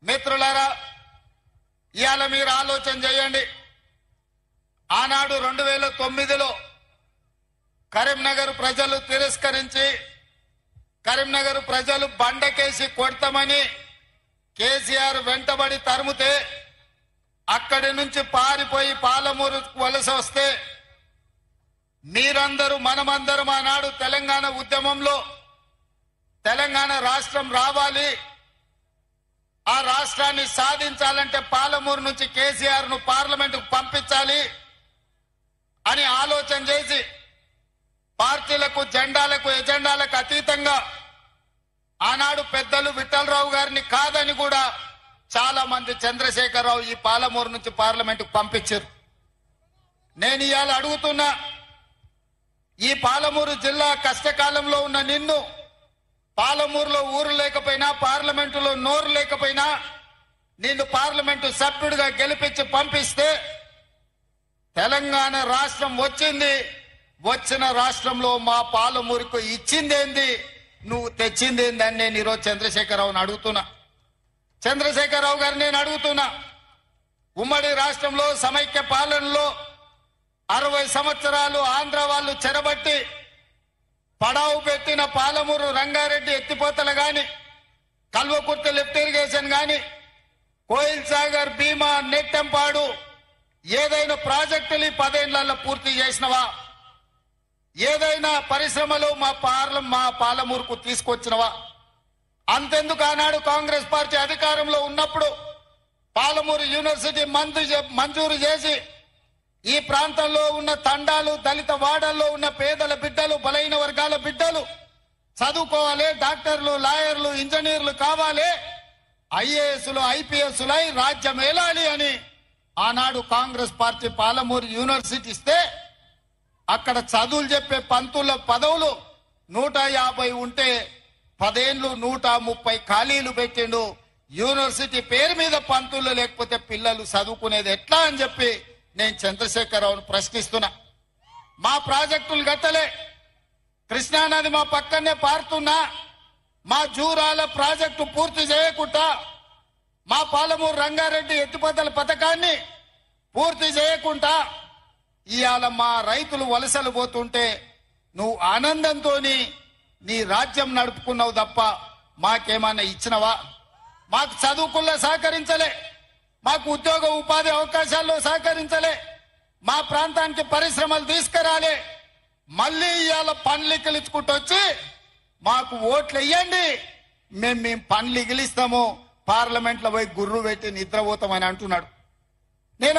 మిత్రులారా, ఇవాళ మీరు ఆలోచన చేయండి. ఆనాడు 2009లో కరీంనగర్ ప్రజలు తిరస్కరించి, కరీంనగర్ ప్రజలు బండకేసి కొడతామని కేసీఆర్ వెంటబడి తరుముతే, అక్కడి నుంచి పారిపోయి పాలమూరు వలస వస్తే, మీరందరూ మనమందరం ఆనాడు తెలంగాణ ఉద్యమంలో తెలంగాణ రాష్ట్రం రావాలి, ఆ రాష్ట్రాన్ని సాధించాలంటే పాలమూరు నుంచి కేసీఆర్ ను పార్లమెంటుకు పంపించాలి అని ఆలోచన చేసి, పార్టీలకు జెండాలకు ఎజెండాలకు అతీతంగా ఆనాడు పెద్దలు విఠలరావు గారిని కాదని కూడా చాలా మంది చంద్రశేఖరరావు ఈ పాలమూరు నుంచి పార్లమెంటుకు పంపించారు. నేను ఇవాళ అడుగుతున్నా, ఈ పాలమూరు జిల్లా కష్టకాలంలో ఉన్న నిన్ను, పాలమూరులో ఊరు లేకపోయినా, పార్లమెంటులో నోరు లేకపోయినా, నిన్ను పార్లమెంటు సభ్యుడిగా గెలిపించి పంపిస్తే, తెలంగాణ రాష్ట్రం వచ్చింది, వచ్చిన రాష్ట్రంలో మా పాలమూరుకు ఇచ్చిందేంది, నువ్వు తెచ్చిందేంది అని నేను ఈరోజు చంద్రశేఖరరావుని అడుగుతున్నా. చంద్రశేఖరరావు గారిని నేను అడుగుతున్నా, ఉమ్మడి రాష్ట్రంలో సమైక్య పాలనలో 60 సంవత్సరాలు ఆంధ్ర వాళ్ళు చెరబట్టి పడావు పెట్టిన పాలమూరు రంగారెడ్డి ఎత్తిపోతలు గాని, కల్వకుర్తి లిఫ్ట్ ఇరిగేషన్ గాని, కోయిల్ సాగర్, భీమా, నెట్టెంపాడు ఏదైనా ప్రాజెక్టులు 10 ఏళ్లలో పూర్తి చేసినవా? ఏదైనా పరిశ్రమలు మా పాలమూరుకు తీసుకొచ్చినవా? అంతెందుకు ఆనాడు కాంగ్రెస్ పార్టీ అధికారంలో ఉన్నప్పుడు పాలమూరు యూనివర్సిటీ మంజూరు చేసి, ఈ ప్రాంతంలో ఉన్న తండాలు, దళిత వాడల్లో ఉన్న పేదల బిడ్డలు, బలైన వర్గాల బిడ్డలు చదువుకోవాలి, డాక్టర్లు, లాయర్లు, ఇంజనీర్లు కావాలి, ఐఏఎస్లు, ఐపీఎస్లై రాజ్యం ఏలాలి అని ఆనాడు కాంగ్రెస్ పార్టీ పాలమూరు యూనివర్సిటీ ఇస్తే, అక్కడ చదువులు చెప్పే పంతుల పదవులు 150 ఉంటే 10 ఏళ్లు 130 ఖాళీలు పెట్టిండు. యూనివర్సిటీ పేరు మీద పంతులు లేకపోతే పిల్లలు చదువుకునేది ఎట్లా అని చెప్పి నేను చంద్రశేఖరరావును ప్రశ్నిస్తున్నా. మా ప్రాజెక్టులు గట్టలే, కృష్ణానది మా పక్కనే పారుతున్నా, మా జూరాల ప్రాజెక్టు పూర్తి చేయకుండా, మా పాలమూరు రంగారెడ్డి ఎత్తిపోతల పథకాన్ని పూర్తి చేయకుండా ఇవాళ మా రైతులు వలసలు పోతుంటే నువ్వు ఆనందంతో నీ రాజ్యం నడుపుకున్నావు తప్ప మాకేమన్నా ఇచ్చినవా? మాకు చదువుకుల్లో సహకరించలే, మాకు ఉద్యోగ ఉపాధి అవకాశాల్లో సహకరించలే, మా ప్రాంతానికి పరిశ్రమలు తీసుకురాలే. మళ్ళీ ఇవాళ పనులు ఇగిలించుకుంటూ వచ్చి మాకు ఓట్లు వేయండి, మేము పనులు ఇగిలిస్తాము, పార్లమెంట్లో పోయి గుర్రు పెట్టి నిద్రపోతామని అంటున్నాడు. నేను